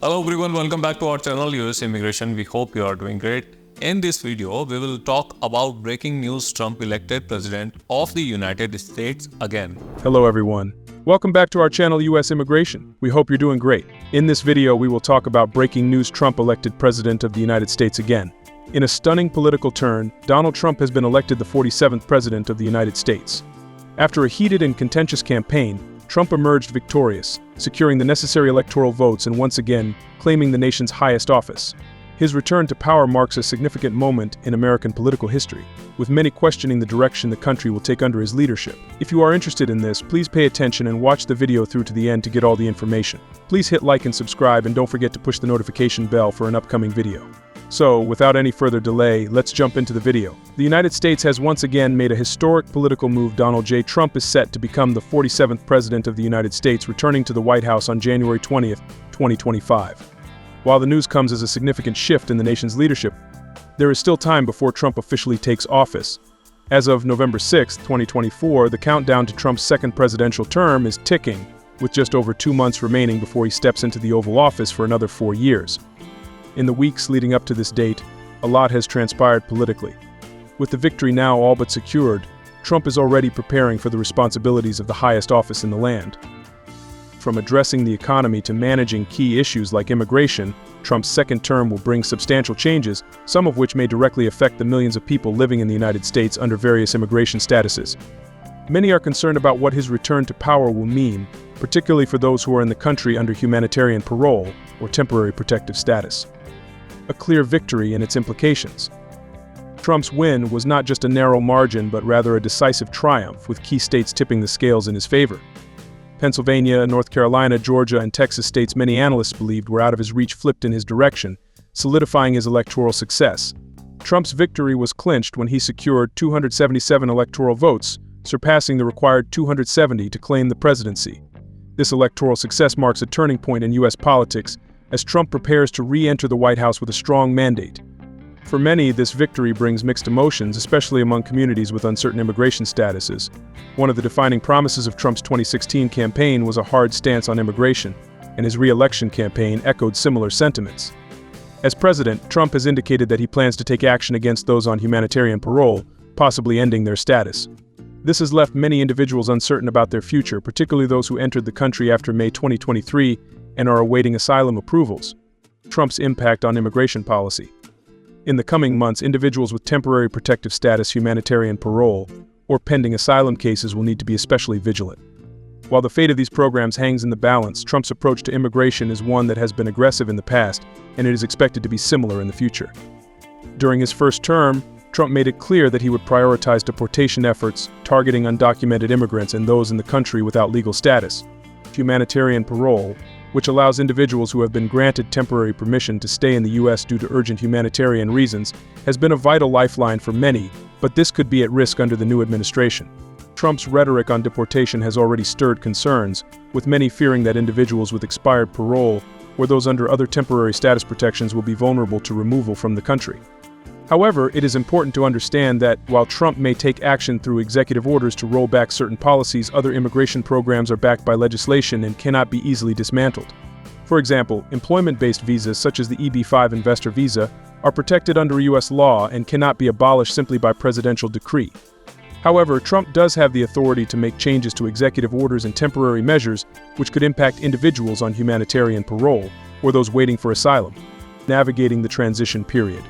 Hello everyone, welcome back to our channel US Immigration. We hope you are doing great. In this video, we will talk about breaking news: Trump elected president of the United States again. Hello everyone. Welcome back to our channel US Immigration. We hope you're doing great. In this video, we will talk about breaking news: Trump elected president of the United States again. In a stunning political turn, Donald Trump has been elected the 47th president of the United States. After a heated and contentious campaign, Trump emerged victorious, securing the necessary electoral votes and once again claiming the nation's highest office. His return to power marks a significant moment in American political history, with many questioning the direction the country will take under his leadership. If you are interested in this, please pay attention and watch the video through to the end to get all the information. Please hit like and subscribe, and don't forget to push the notification bell for an upcoming video. So, without any further delay, let's jump into the video. The United States has once again made a historic political move. Donald J. Trump is set to become the 47th President of the United States, returning to the White House on January 20th, 2025. While the news comes as a significant shift in the nation's leadership, there is still time before Trump officially takes office. As of November 6, 2024, the countdown to Trump's second presidential term is ticking, with just over 2 months remaining before he steps into the Oval Office for another 4 years. In the weeks leading up to this date, a lot has transpired politically. With the victory now all but secured, Trump is already preparing for the responsibilities of the highest office in the land. From addressing the economy to managing key issues like immigration, Trump's second term will bring substantial changes, some of which may directly affect the millions of people living in the United States under various immigration statuses. Many are concerned about what his return to power will mean, particularly for those who are in the country under humanitarian parole or temporary protective status. A clear victory and its implications. Trump's win was not just a narrow margin, but rather a decisive triumph, with key states tipping the scales in his favor. Pennsylvania, North Carolina, Georgia, and Texas states many analysts believed were out of his reach flipped in his direction, solidifying his electoral success. Trump's victory was clinched when he secured 277 electoral votes, surpassing the required 270 to claim the presidency. This electoral success marks a turning point in U.S. politics, as Trump prepares to re-enter the White House with a strong mandate. For many, this victory brings mixed emotions, especially among communities with uncertain immigration statuses. One of the defining promises of Trump's 2016 campaign was a hard stance on immigration, and his re-election campaign echoed similar sentiments. As president, Trump has indicated that he plans to take action against those on humanitarian parole, possibly ending their status. This has left many individuals uncertain about their future, particularly those who entered the country after May 2023 and are awaiting asylum approvals. Trump's impact on immigration policy. In the coming months, individuals with temporary protective status, humanitarian parole, or pending asylum cases will need to be especially vigilant. While the fate of these programs hangs in the balance, Trump's approach to immigration is one that has been aggressive in the past, and it is expected to be similar in the future. During his first term, Trump made it clear that he would prioritize deportation efforts, targeting undocumented immigrants and those in the country without legal status. Humanitarian parole, which allows individuals who have been granted temporary permission to stay in the U.S. due to urgent humanitarian reasons, has been a vital lifeline for many, but this could be at risk under the new administration. Trump's rhetoric on deportation has already stirred concerns, with many fearing that individuals with expired parole or those under other temporary status protections will be vulnerable to removal from the country. However, it is important to understand that while Trump may take action through executive orders to roll back certain policies, other immigration programs are backed by legislation and cannot be easily dismantled. For example, employment-based visas such as the EB-5 investor visa are protected under U.S. law and cannot be abolished simply by presidential decree. However, Trump does have the authority to make changes to executive orders and temporary measures which could impact individuals on humanitarian parole or those waiting for asylum, navigating the transition period.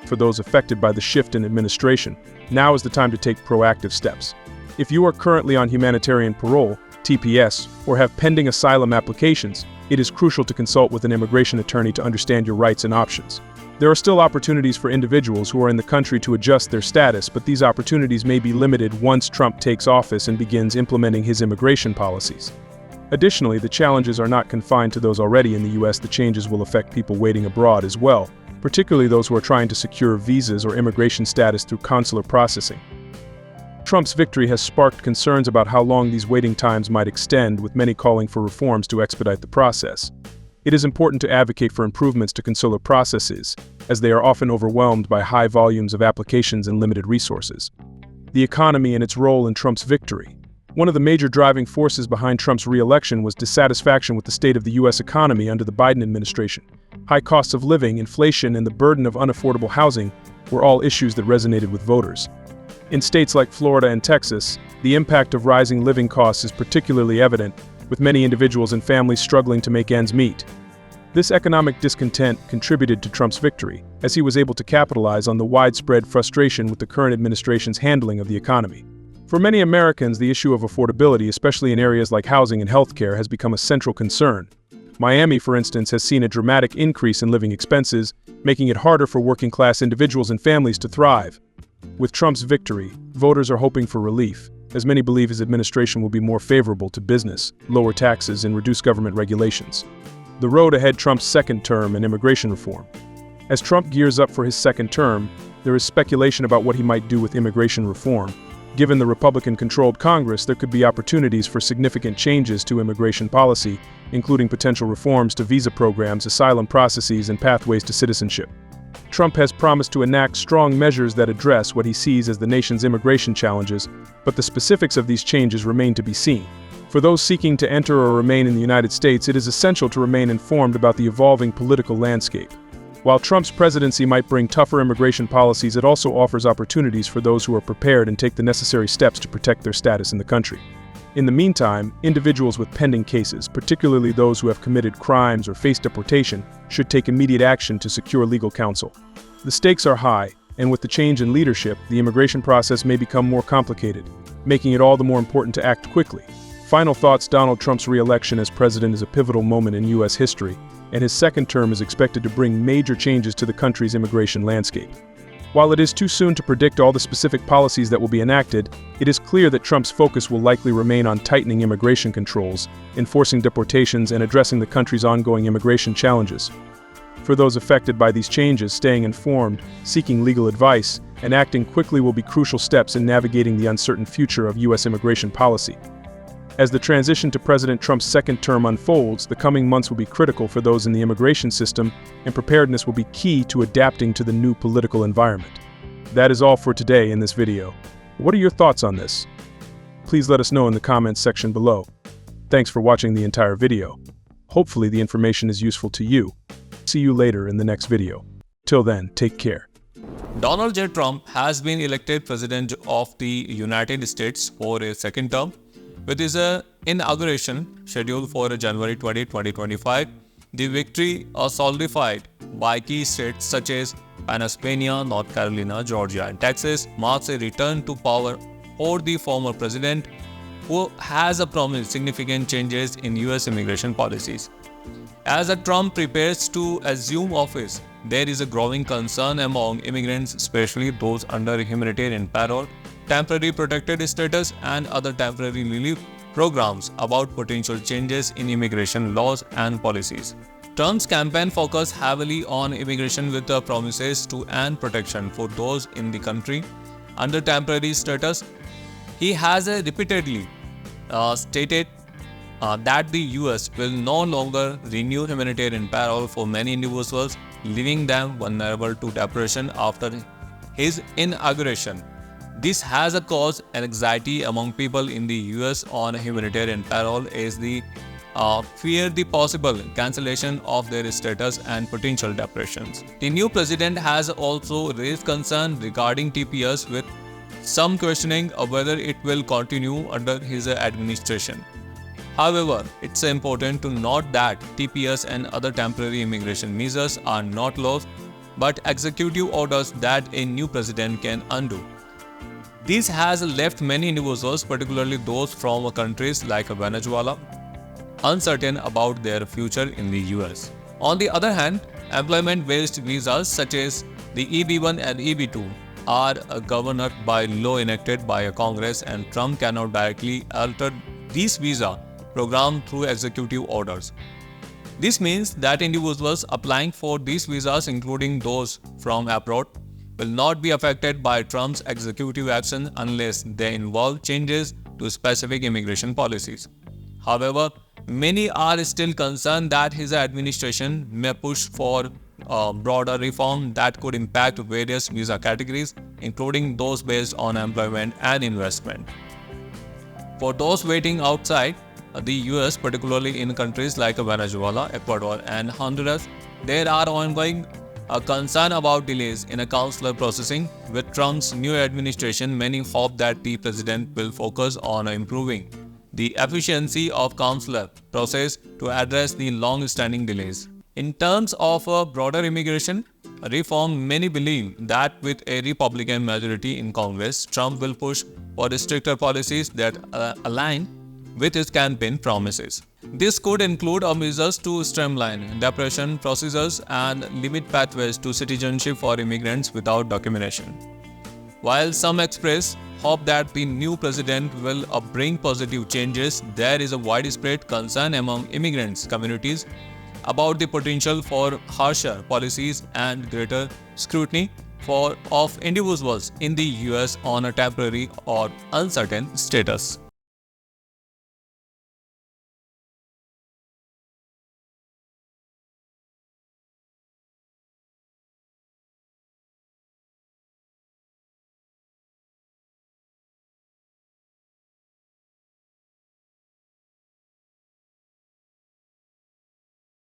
For those affected by the shift in administration, now is the time to take proactive steps. If you are currently on humanitarian parole, TPS, or have pending asylum applications, it is crucial to consult with an immigration attorney to understand your rights and options. There are still opportunities for individuals who are in the country to adjust their status, but these opportunities may be limited once Trump takes office and begins implementing his immigration policies. Additionally, the challenges are not confined to those already in the U.S. The changes will affect people waiting abroad as well, particularly those who are trying to secure visas or immigration status through consular processing. Trump's victory has sparked concerns about how long these waiting times might extend, with many calling for reforms to expedite the process. It is important to advocate for improvements to consular processes, as they are often overwhelmed by high volumes of applications and limited resources. The economy and its role in Trump's victory. One of the major driving forces behind Trump's re-election was dissatisfaction with the state of the U.S. economy under the Biden administration. High costs of living, inflation, and the burden of unaffordable housing were all issues that resonated with voters. In states like Florida and Texas, the impact of rising living costs is particularly evident, with many individuals and families struggling to make ends meet. This economic discontent contributed to Trump's victory, as he was able to capitalize on the widespread frustration with the current administration's handling of the economy. For many Americans, the issue of affordability, especially in areas like housing and healthcare, has become a central concern. Miami, for instance, has seen a dramatic increase in living expenses, making it harder for working-class individuals and families to thrive. With Trump's victory, voters are hoping for relief, as many believe his administration will be more favorable to business, lower taxes, and reduce government regulations. The road ahead: Trump's second term and immigration reform. As Trump gears up for his second term, there is speculation about what he might do with immigration reform. Given the Republican-controlled Congress, there could be opportunities for significant changes to immigration policy, including potential reforms to visa programs, asylum processes, and pathways to citizenship. Trump has promised to enact strong measures that address what he sees as the nation's immigration challenges, but the specifics of these changes remain to be seen. For those seeking to enter or remain in the United States, it is essential to remain informed about the evolving political landscape. While Trump's presidency might bring tougher immigration policies, it also offers opportunities for those who are prepared and take the necessary steps to protect their status in the country. In the meantime, individuals with pending cases, particularly those who have committed crimes or face deportation, should take immediate action to secure legal counsel. The stakes are high, and with the change in leadership, the immigration process may become more complicated, making it all the more important to act quickly. Final thoughts: Donald Trump's re-election as president is a pivotal moment in U.S. history, and his second term is expected to bring major changes to the country's immigration landscape. While it is too soon to predict all the specific policies that will be enacted, it is clear that Trump's focus will likely remain on tightening immigration controls, enforcing deportations, and addressing the country's ongoing immigration challenges. For those affected by these changes, staying informed, seeking legal advice, and acting quickly will be crucial steps in navigating the uncertain future of U.S. immigration policy. As the transition to President Trump's second term unfolds, the coming months will be critical for those in the immigration system, and preparedness will be key to adapting to the new political environment. That is all for today in this video. What are your thoughts on this? Please let us know in the comments section below. Thanks for watching the entire video. Hopefully the information is useful to you. See you later in the next video. Till then, take care. Donald J. Trump has been elected President of the United States for a second term, with his inauguration scheduled for January 20, 2025. The victory solidified by key states such as Pennsylvania, North Carolina, Georgia, and Texas marks a return to power for the former president, who has promised significant changes in U.S. immigration policies. As Trump prepares to assume office, there is a growing concern among immigrants, especially those under humanitarian parole, temporary protected status, and other temporary relief programs, about potential changes in immigration laws and policies. Trump's campaign focused heavily on immigration with the promises to end protection for those in the country under temporary status. He has repeatedly stated that the US will no longer renew humanitarian parole for many individuals, leaving them vulnerable to deportation after his inauguration. This has caused anxiety among people in the US on humanitarian parole, as they fear the possible cancellation of their status and potential deportations. The new president has also raised concern regarding TPS, with some questioning whether it will continue under his administration. However, it's important to note that TPS and other temporary immigration measures are not laws, but executive orders that a new president can undo. This has left many individuals, particularly those from countries like Venezuela, uncertain about their future in the US. On the other hand, employment-based visas such as the EB-1 and EB-2 are governed by law enacted by Congress, and Trump cannot directly alter these visa programs through executive orders. This means that individuals applying for these visas, including those from abroad, will not be affected by Trump's executive action unless they involve changes to specific immigration policies. However, many are still concerned that his administration may push for broader reform that could impact various visa categories, including those based on employment and investment. For those waiting outside the US, particularly in countries like Venezuela, Ecuador, and Honduras, there are ongoing concern about delays in a consular processing. With Trump's new administration, many hope that the president will focus on improving the efficiency of consular process to address the long-standing delays. In terms of a broader immigration reform, many believe that with a Republican majority in Congress, Trump will push for stricter policies that align with his campaign promises. This could include measures to streamline deportation procedures and limit pathways to citizenship for immigrants without documentation. While some express hope that the new president will bring positive changes, there is a widespread concern among immigrants communities about the potential for harsher policies and greater scrutiny of individuals in the US on a temporary or uncertain status.